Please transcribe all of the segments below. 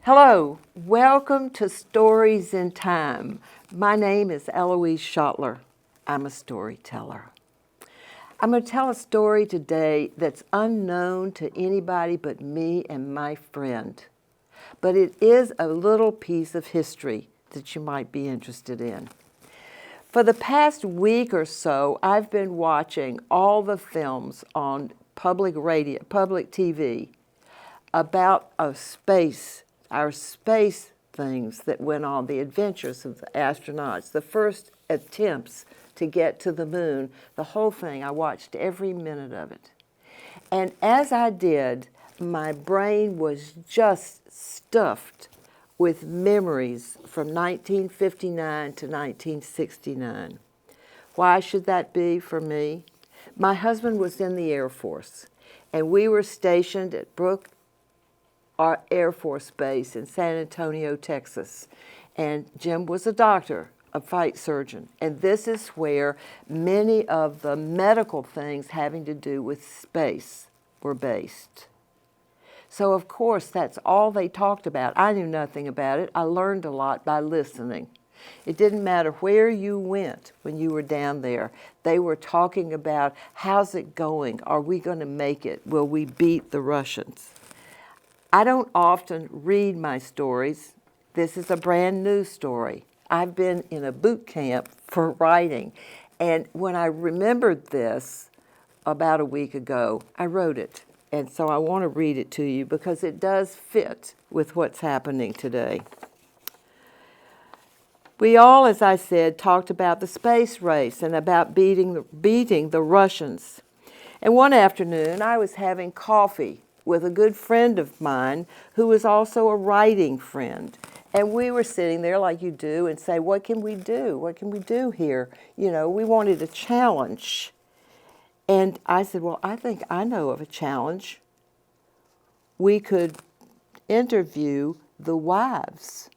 Hello, welcome to Stories in Time. My name is Ellouise Schottler. I'm a storyteller. I'm going to tell a story today that's unknown to anybody but me and my friend. But it is a little piece of history that you might be interested in. For the past week or so, I've been watching all the films on public radio, public TV about our space things that went on, the adventures of the astronauts, the first attempts to get to the moon, the whole thing. I watched every minute of it. And as I did, my brain was just stuffed with memories from 1959 to 1969. Why should that be for me? My husband was in the Air Force, and we were stationed at Brooke Air Force Base in San Antonio, Texas. And Jim was a doctor, a flight surgeon. And this is where many of the medical things having to do with space were based. So of course, that's all they talked about. I knew nothing about it. I learned a lot by listening. It didn't matter where you went when you were down there. They were talking about, how's it going? Are we going to make it? Will we beat the Russians? I don't often read my stories. This is a brand new story. I've been in a boot camp for writing. And when I remembered this about a week ago, I wrote it. And so I want to read it to you because it does fit with what's happening today. We all, as I said, talked about the space race and about beating the Russians. And one afternoon, I was having coffee with a good friend of mine who was also a writing friend. And we were sitting there like you do and say, what can we do? What can we do here? You know, we wanted a challenge. And I said, well, I think I know of a challenge. We could interview the wives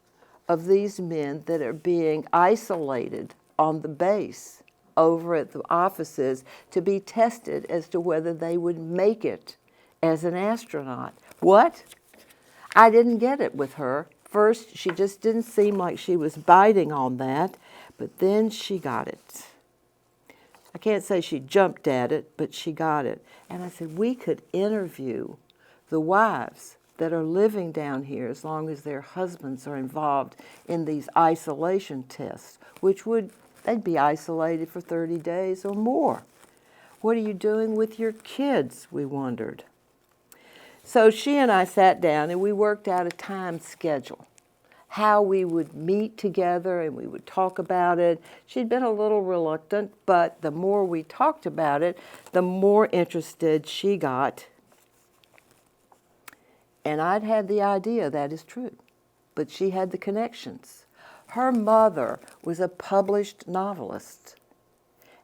of these men that are being isolated on the base over at the offices to be tested as to whether they would make it as an astronaut. What? I didn't get it with her. First, she just didn't seem like she was biting on that, but then she got it. I can't say she jumped at it, but she got it. And I said, we could interview the wives that are living down here as long as their husbands are involved in these isolation tests, they'd be isolated for 30 days or more. What are you doing with your kids, we wondered. So she and I sat down and we worked out a time schedule, how we would meet together and we would talk about it. She'd been a little reluctant, but the more we talked about it, the more interested she got. And I'd had the idea, that is true, but she had the connections. Her mother was a published novelist.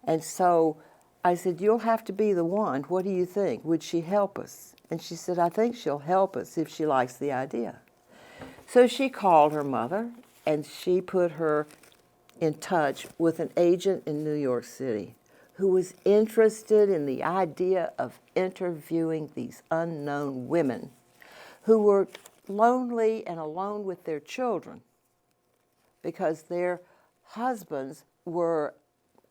And so I said, you'll have to be the one. What do you think? Would she help us? And she said, I think she'll help us if she likes the idea. So she called her mother, and she put her in touch with an agent in New York City who was interested in the idea of interviewing these unknown women who were lonely and alone with their children because their husbands were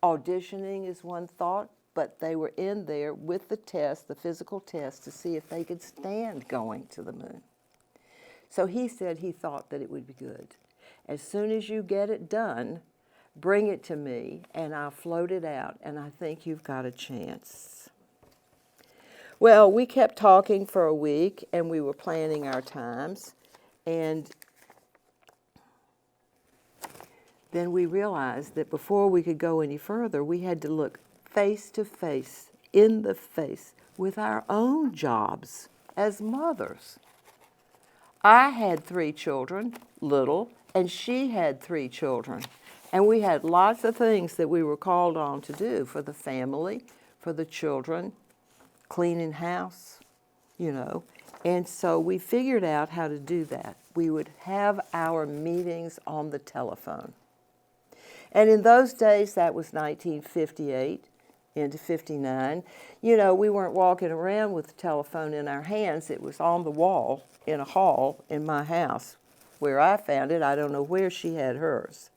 auditioning, is one thought, but they were in there with the test, the physical test, to see if they could stand going to the moon. So he said he thought that it would be good. As soon as you get it done, bring it to me and I'll float it out, and I think you've got a chance. Well, we kept talking for a week and we were planning our times, and then we realized that before we could go any further, we had to look face to face, in the face, with our own jobs as mothers. I had 3 children, little, and she had 3 children. And we had lots of things that we were called on to do for the family, for the children, cleaning house, you know. And so we figured out how to do that. We would have our meetings on the telephone. And in those days, that was 1958 into 59. You know, we weren't walking around with the telephone in our hands. It was on the wall in a hall in my house where I found it. I don't know where she had hers.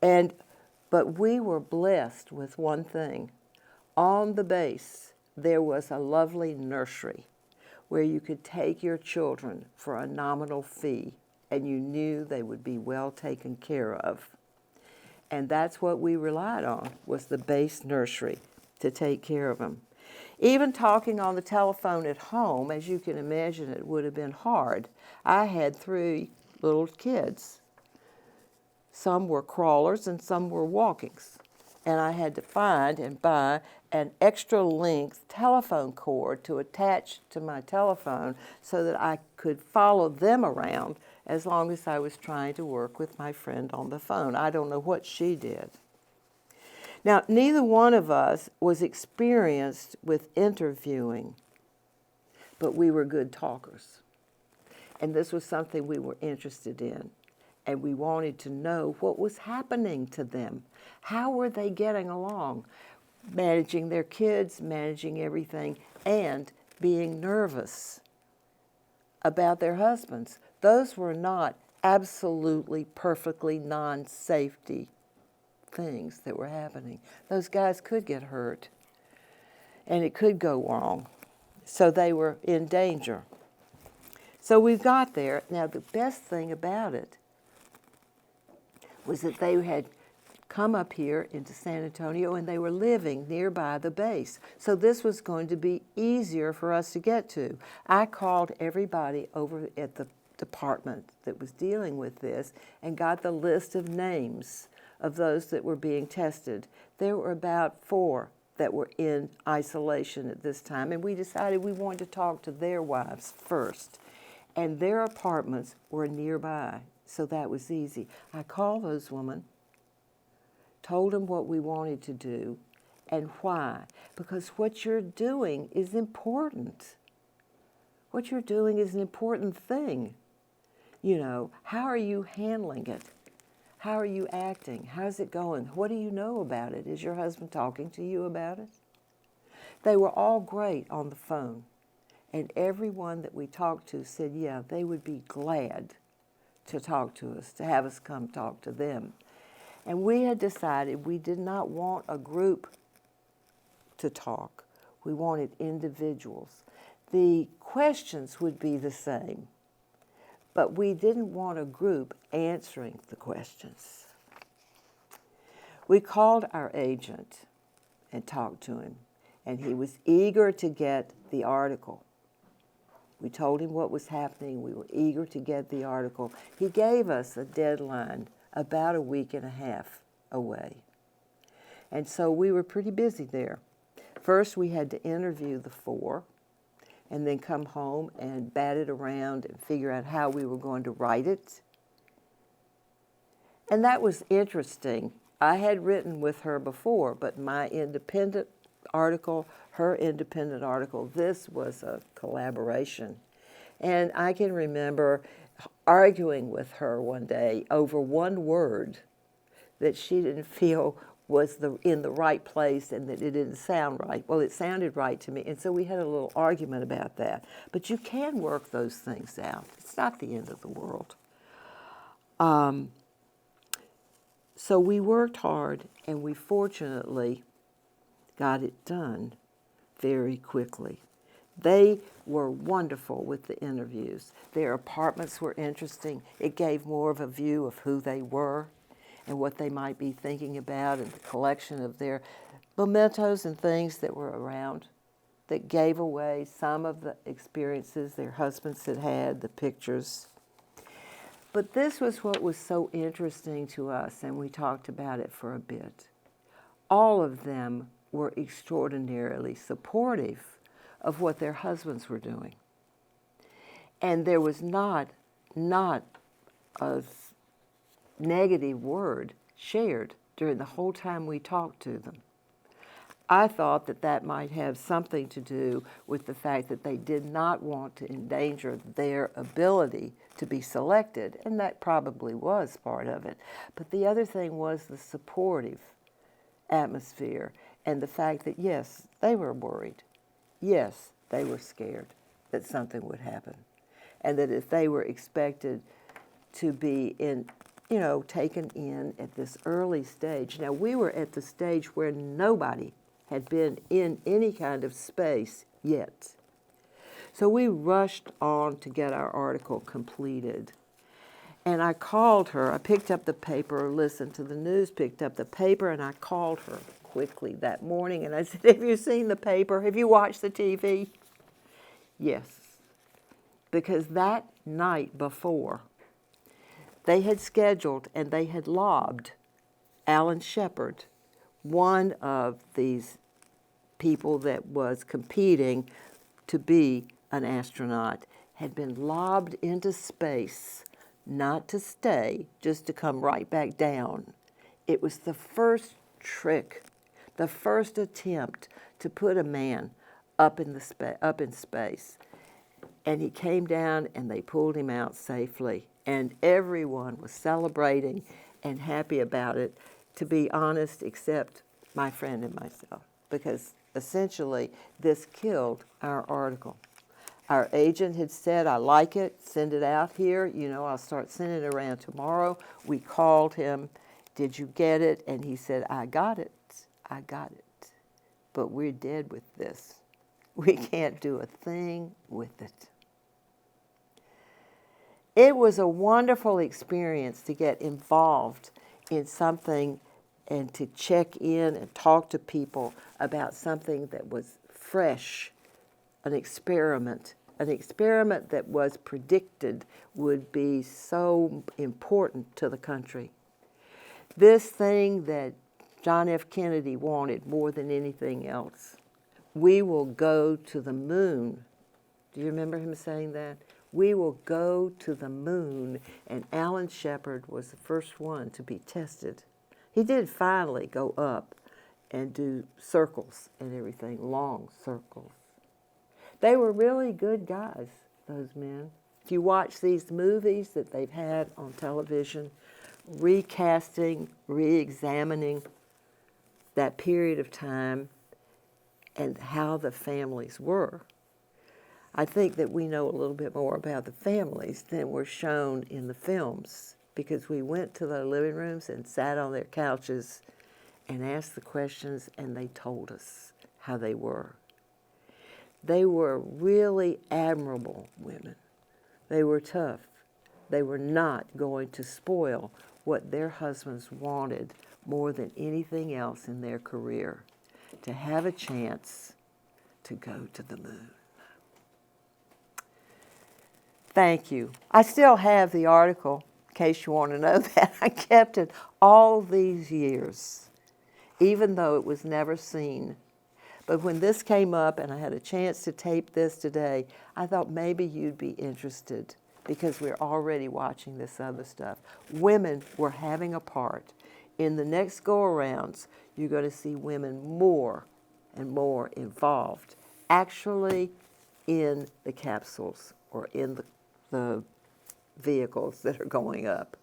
But we were blessed with one thing. On the base, there was a lovely nursery where you could take your children for a nominal fee, and you knew they would be well taken care of. And that's what we relied on, was the base nursery to take care of them. Even talking on the telephone at home, as you can imagine, it would have been hard. I had 3 little kids. Some were crawlers and some were walkings. And I had to find and buy an extra length telephone cord to attach to my telephone so that I could follow them around as long as I was trying to work with my friend on the phone. I don't know what she did. Now, neither one of us was experienced with interviewing, but we were good talkers. And this was something we were interested in. And we wanted to know what was happening to them. How were they getting along? Managing their kids, managing everything, and being nervous about their husbands. Those were not absolutely, perfectly non-safety things that were happening. Those guys could get hurt, and it could go wrong. So they were in danger. So we got there. Now, the best thing about it was that they had come up here into San Antonio and they were living nearby the base. So this was going to be easier for us to get to. I called everybody over at the department that was dealing with this and got the list of names of those that were being tested. There were about 4 that were in isolation at this time, and we decided we wanted to talk to their wives first. And their apartments were nearby, so that was easy. I called those women, told them what we wanted to do and why. Because what you're doing is important. What you're doing is an important thing. You know, how are you handling it? How are you acting? How's it going? What do you know about it? Is your husband talking to you about it? They were all great on the phone. And everyone that we talked to said, yeah, they would be glad to talk to us, to have us come talk to them. And we had decided we did not want a group to talk. We wanted individuals. The questions would be the same, but we didn't want a group answering the questions. We called our agent and talked to him, and he was eager to get the article. We told him what was happening. We were eager to get the article. He gave us a deadline about a week and a half away. And so we were pretty busy there. First, we had to interview the 4 and then come home and bat it around and figure out how we were going to write it. And that was interesting. I had written with her before, but my independent article, her independent article, this was a collaboration. And I can remember arguing with her one day over one word that she didn't feel was in the right place and that it didn't sound right. Well, it sounded right to me, and so we had a little argument about that. But you can work those things out. It's not the end of the world. So we worked hard, and we fortunately got it done very quickly. They were wonderful with the interviews. Their apartments were interesting. It gave more of a view of who they were and what they might be thinking about, and the collection of their mementos and things that were around that gave away some of the experiences their husbands had had, the pictures. But this was what was so interesting to us, and we talked about it for a bit. All of them were extraordinarily supportive of what their husbands were doing. And there was not a negative word shared during the whole time we talked to them. I thought that that might have something to do with the fact that they did not want to endanger their ability to be selected, and that probably was part of it. But the other thing was the supportive atmosphere and the fact that, yes, they were worried. Yes, they were scared that something would happen, and that if they were expected to be taken in at this early stage. Now, we were at the stage where nobody had been in any kind of space yet. So we rushed on to get our article completed. And I called her. I picked up the paper, listened to the news, picked up the paper, and I called her quickly that morning. And I said, have you seen the paper? Have you watched the TV? Yes. Because that night before, they had scheduled and they had lobbed Alan Shepard, one of these people that was competing to be an astronaut, had been lobbed into space, not to stay, just to come right back down. It was the first trick, the first attempt to put a man up in space. And he came down and they pulled him out safely. And everyone was celebrating and happy about it, to be honest, except my friend and myself, because essentially this killed our article. Our agent had said, I like it, send it out here. I'll start sending it around tomorrow. We called him, did you get it? And he said, I got it. But we're dead with this. We can't do a thing with it. It was a wonderful experience to get involved in something and to check in and talk to people about something that was fresh, an experiment that was predicted would be so important to the country. This thing that John F. Kennedy wanted more than anything else. We will go to the moon. Do you remember him saying that? We will go to the moon, and Alan Shepard was the first one to be tested. He did finally go up and do circles and everything, long circles. They were really good guys, those men. If you watch these movies that they've had on television, recasting, re-examining that period of time and how the families were, I think that we know a little bit more about the families than were shown in the films, because we went to their living rooms and sat on their couches and asked the questions, and they told us how they were. They were really admirable women. They were tough. They were not going to spoil what their husbands wanted more than anything else in their career, to have a chance to go to the moon. Thank you. I still have the article, in case you want to know that. I kept it all these years, even though it was never seen. But when this came up and I had a chance to tape this today, I thought maybe you'd be interested, because we're already watching this other stuff. Women were having a part. In the next go-arounds, you're going to see women more and more involved, actually in the capsules or in the vehicles that are going up.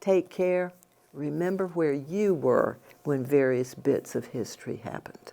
Take care. Remember where you were when various bits of history happened.